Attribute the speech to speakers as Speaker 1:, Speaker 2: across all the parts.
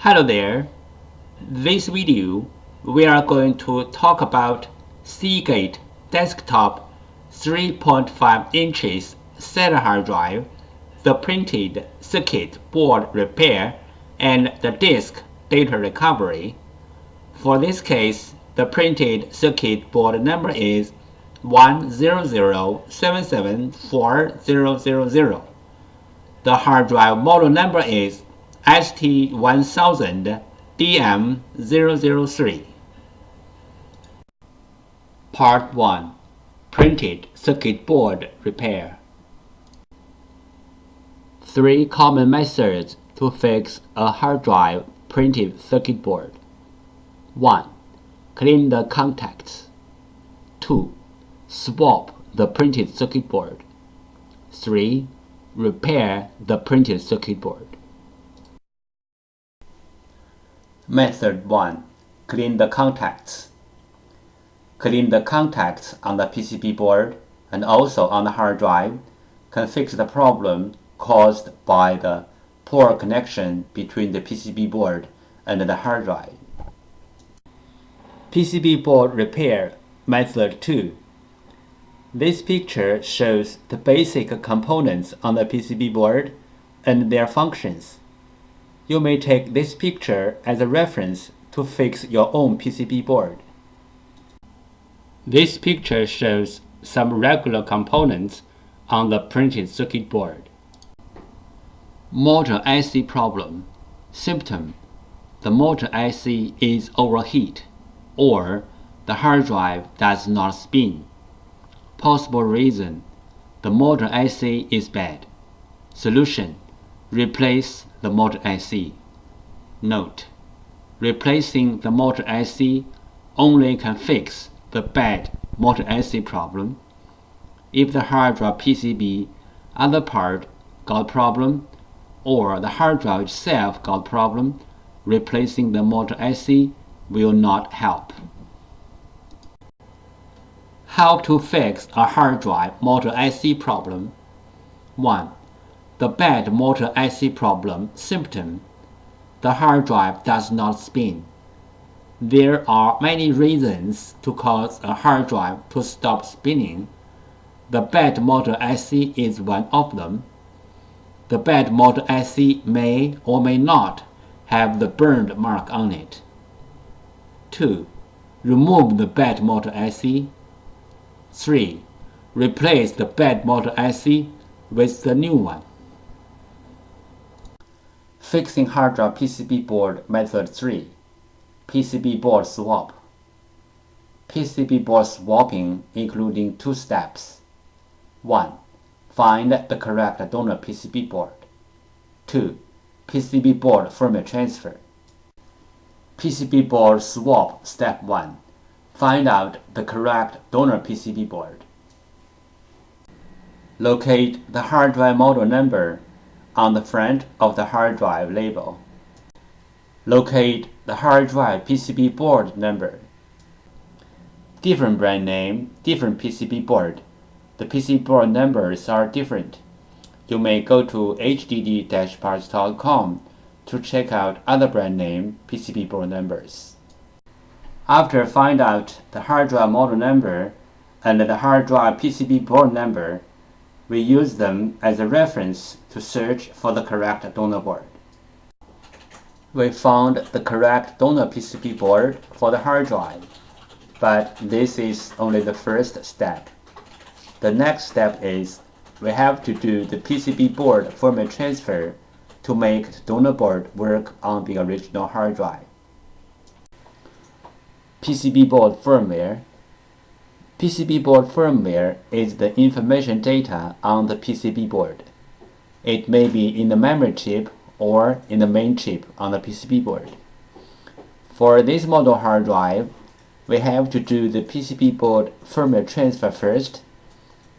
Speaker 1: Hello there. This video we are going to talk about Seagate Desktop 3.5 inches SATA hard drive, the printed circuit board repair, and the disk data recovery. For this case, the printed circuit board number is 100774000. The hard drive model number is ST1000DM003. Part 1. Printed circuit board repair. 3 common methods to fix a hard drive printed circuit board. 1. Clean the contacts. 2. Swap the printed circuit board. 3. Repair the printed circuit board. Method 1. Clean the contacts. Clean the contacts on the PCB board and also on the hard drive can fix the problem caused by the poor connection between the PCB board and the hard drive. PCB board repair method 2. This picture shows the basic components on the PCB board and their functions. You may take this picture as a reference to fix your own PCB board. This picture shows some regular components on the printed circuit board. Motor IC problem. Symptom: the motor IC is overheat, or the hard drive does not spin. Possible reason: the motor IC is bad. Solution: replace the motor IC. Note: replacing the motor IC only can fix the bad motor IC problem. If the hard drive PCB other part got problem, or the hard drive itself got problem, replacing the motor IC will not help. How to fix a hard drive motor IC problem. 1. The bad motor IC problem symptom: the hard drive does not spin. There are many reasons to cause a hard drive to stop spinning. The bad motor IC is one of them. The bad motor IC may or may not have the burned mark on it. 2. Remove the bad motor IC. 3. Replace the bad motor IC with the new one. Fixing hard drive PCB board method 3. PCB board swap. PCB board swapping including 2 steps. 1. Find the correct donor PCB board. 2. PCB board firmware transfer. PCB board swap step 1. Find out the correct donor PCB board. Locate the hard drive model number on the front of the hard drive label. Locate the hard drive PCB board number. Different brand name, different PCB board. The PCB board numbers are different. You may go to hddparts.com to check out other brand name PCB board numbers. After find out the hard drive model number and the hard drive PCB board number, we use them as a reference to search for the correct donor board. We found the correct donor PCB board for the hard drive, but this is only the first step. The next step is we have to do the PCB board firmware transfer to make the donor board work on the original hard drive. PCB board firmware. PCB board firmware is the information data on the PCB board. It may be in the memory chip or in the main chip on the PCB board. For this model hard drive, we have to do the PCB board firmware transfer first,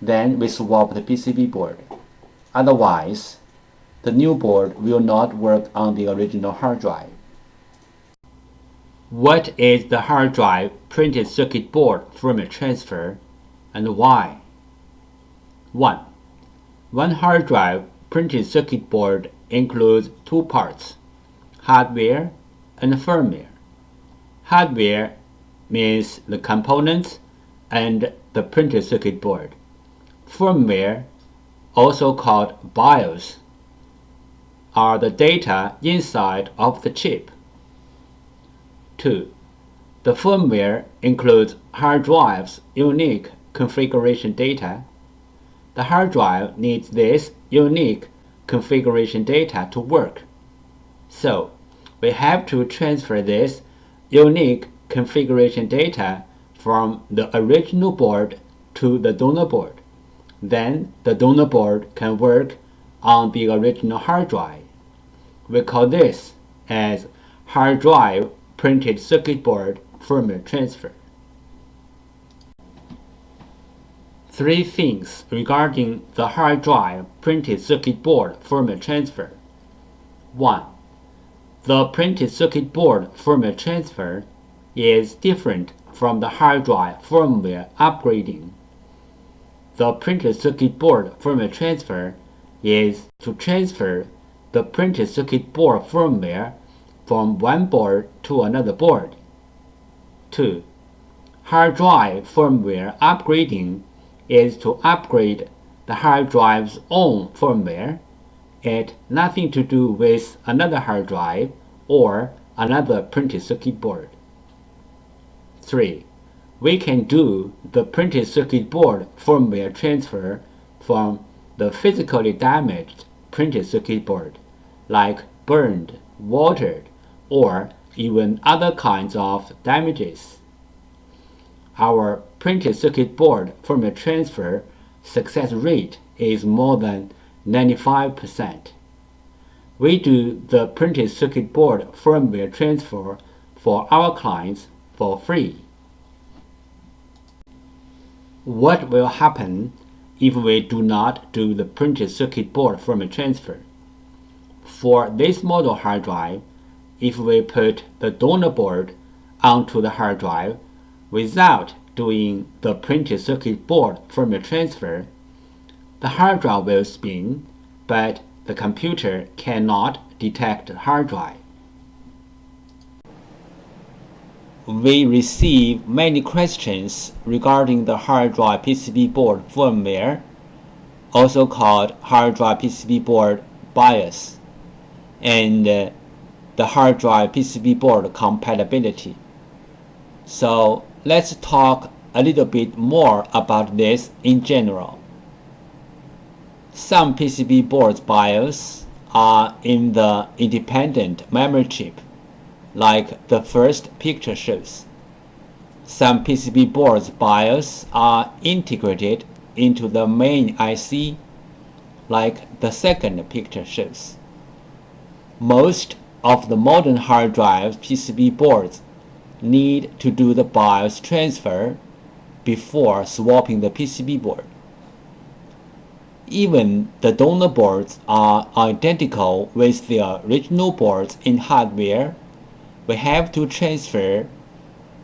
Speaker 1: then we swap the PCB board. Otherwise, the new board will not work on the original hard drive. What is the hard drive printed circuit board firmware transfer and why? 1. One hard drive printed circuit board includes 2 parts: hardware, and firmware. Hardware means the components and the printed circuit board. Firmware, also called BIOS, are the data inside of the chip. 2. The firmware includes hard drive's unique configuration data. The hard drive needs this unique configuration data to work. So, we have to transfer this unique configuration data from the original board to the donor board. Then the donor board can work on the original hard drive. We call this as hard drive printed circuit board firmware transfer. 3 things regarding the hard drive printed circuit board firmware transfer. 1. The printed circuit board firmware transfer is different from the hard drive firmware upgrading. The printed circuit board firmware transfer is to transfer the printed circuit board firmware from one board to another board. 2. Hard drive firmware upgrading is to upgrade the hard drive's own firmware. It has nothing to do with another hard drive or another printed circuit board. 3. We can do the printed circuit board firmware transfer from the physically damaged printed circuit board, like burned, watered, or even other kinds of damages. Our printed circuit board firmware transfer success rate is more than 95%. We do the printed circuit board firmware transfer for our clients for free. What will happen if we do not do the printed circuit board firmware transfer? For this model hard drive, if we put the donor board onto the hard drive without doing the printed circuit board firmware transfer, the hard drive will spin, but the computer cannot detect the hard drive. We receive many questions regarding the hard drive PCB board firmware, also called hard drive PCB board BIOS, and the hard drive PCB board compatibility. So let's talk a little bit more about this in general. Some PCB boards BIOS are in the independent memory chip, like the first picture shows. Some PCB boards BIOS are integrated into the main IC, like the second picture shows. Most of the modern hard drive PCB boards need to do the BIOS transfer before swapping the PCB board. Even the donor boards are identical with the original boards in hardware. We have to transfer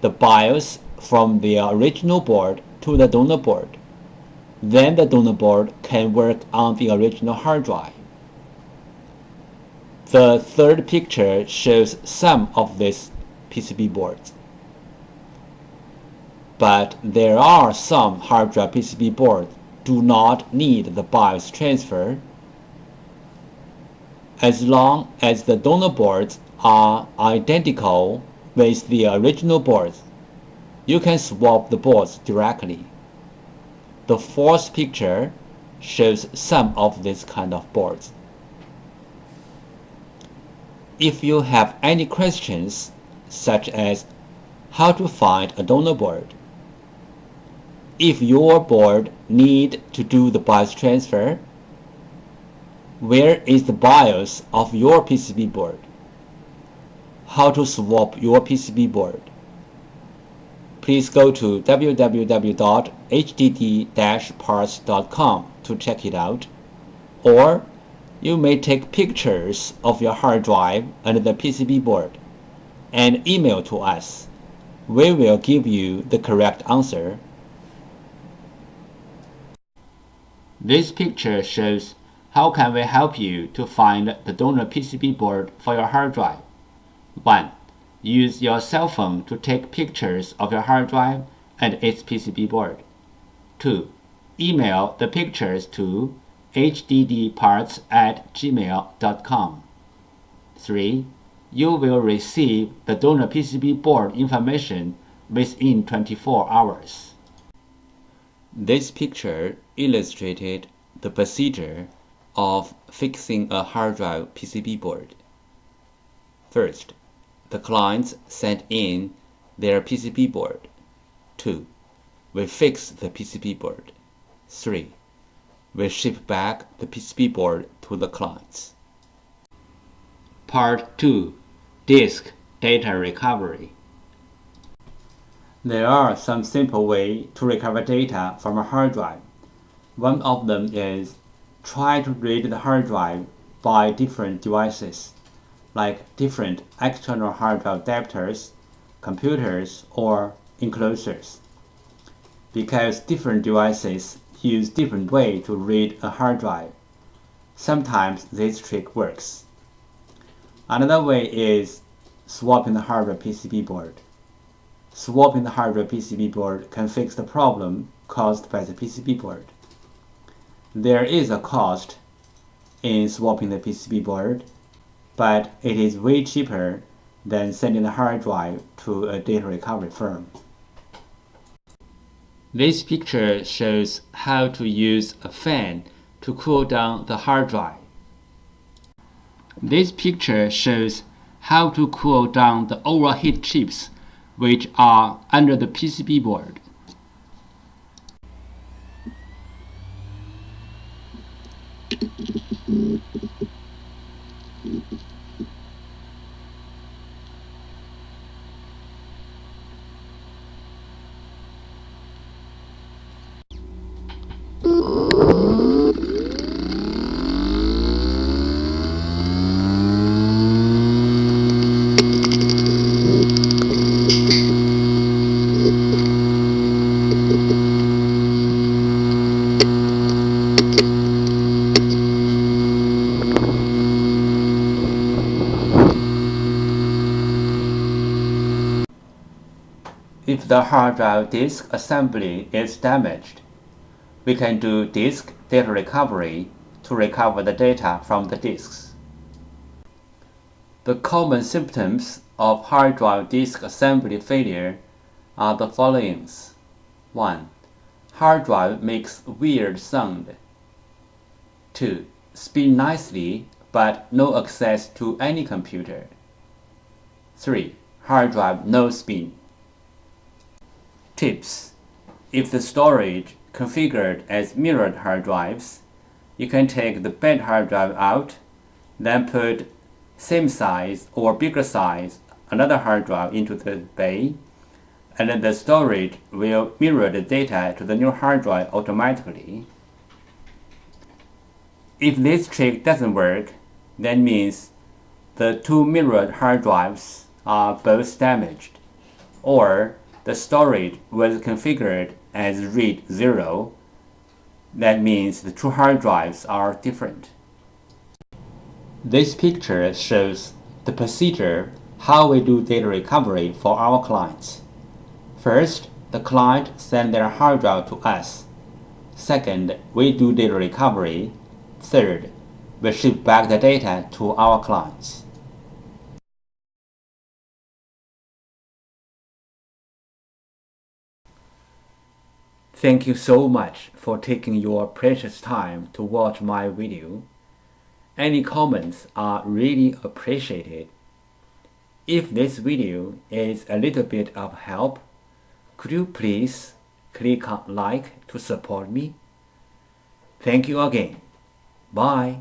Speaker 1: the BIOS from the original board to the donor board. Then the donor board can work on the original hard drive. The third picture shows some of these PCB boards. But there are some hard drive PCB boards do not need the BIOS transfer. As long as the donor boards are identical with the original boards, you can swap the boards directly. The fourth picture shows some of this kind of boards. If you have any questions, such as how to find a donor board, if your board needs to do the BIOS transfer, where is the BIOS of your PCB board, how to swap your PCB board, please go to www.hdd-parts.com to check it out, or you may take pictures of your hard drive and the PCB board and email to us. We will give you the correct answer. This picture shows how can we help you to find the donor PCB board for your hard drive. 1. Use your cell phone to take pictures of your hard drive and its PCB board. 2. Email the pictures to hddparts@gmail.com. 3. You will receive the donor PCB board information within 24 hours. This picture illustrated the procedure of fixing a hard drive PCB board. First, the clients sent in their PCB board. 2. We fix the PCB board. 3. We ship back the PCB board to the clients. Part 2. Disk Data Recovery. There are some simple ways to recover data from a hard drive. One of them is try to read the hard drive by different devices, like different external hard drive adapters, computers, or enclosures. Because different devices use different ways to read a hard drive, sometimes this trick works. Another way is swapping the hard drive PCB board. Swapping the hard drive PCB board can fix the problem caused by the PCB board. There is a cost in swapping the PCB board, but it is way cheaper than sending the hard drive to a data recovery firm. This picture shows how to use a fan to cool down the hard drive. This picture shows how to cool down the overheat chips which are under the PCB board. If the hard drive disk assembly is damaged, we can do disk data recovery to recover the data from the disks. The common symptoms of hard drive disk assembly failure are the following. 1. Hard drive makes weird sound. 2. Spin nicely but no access to any computer. 3. Hard drive no spin. Tips: if the storage configured as mirrored hard drives, you can take the bad hard drive out, then put same size or bigger size another hard drive into the bay, and then the storage will mirror the data to the new hard drive automatically. If this trick doesn't work, that means the two mirrored hard drives are both damaged, or the storage was configured as read 0. That means the two hard drives are different. This picture shows the procedure how we do data recovery for our clients. First, the client sends their hard drive to us. Second, we do data recovery. Third, we ship back the data to our clients. Thank you so much for taking your precious time to watch my video. Any comments are really appreciated. If this video is a little bit of help, could you please click on like to support me? Thank you again. Bye.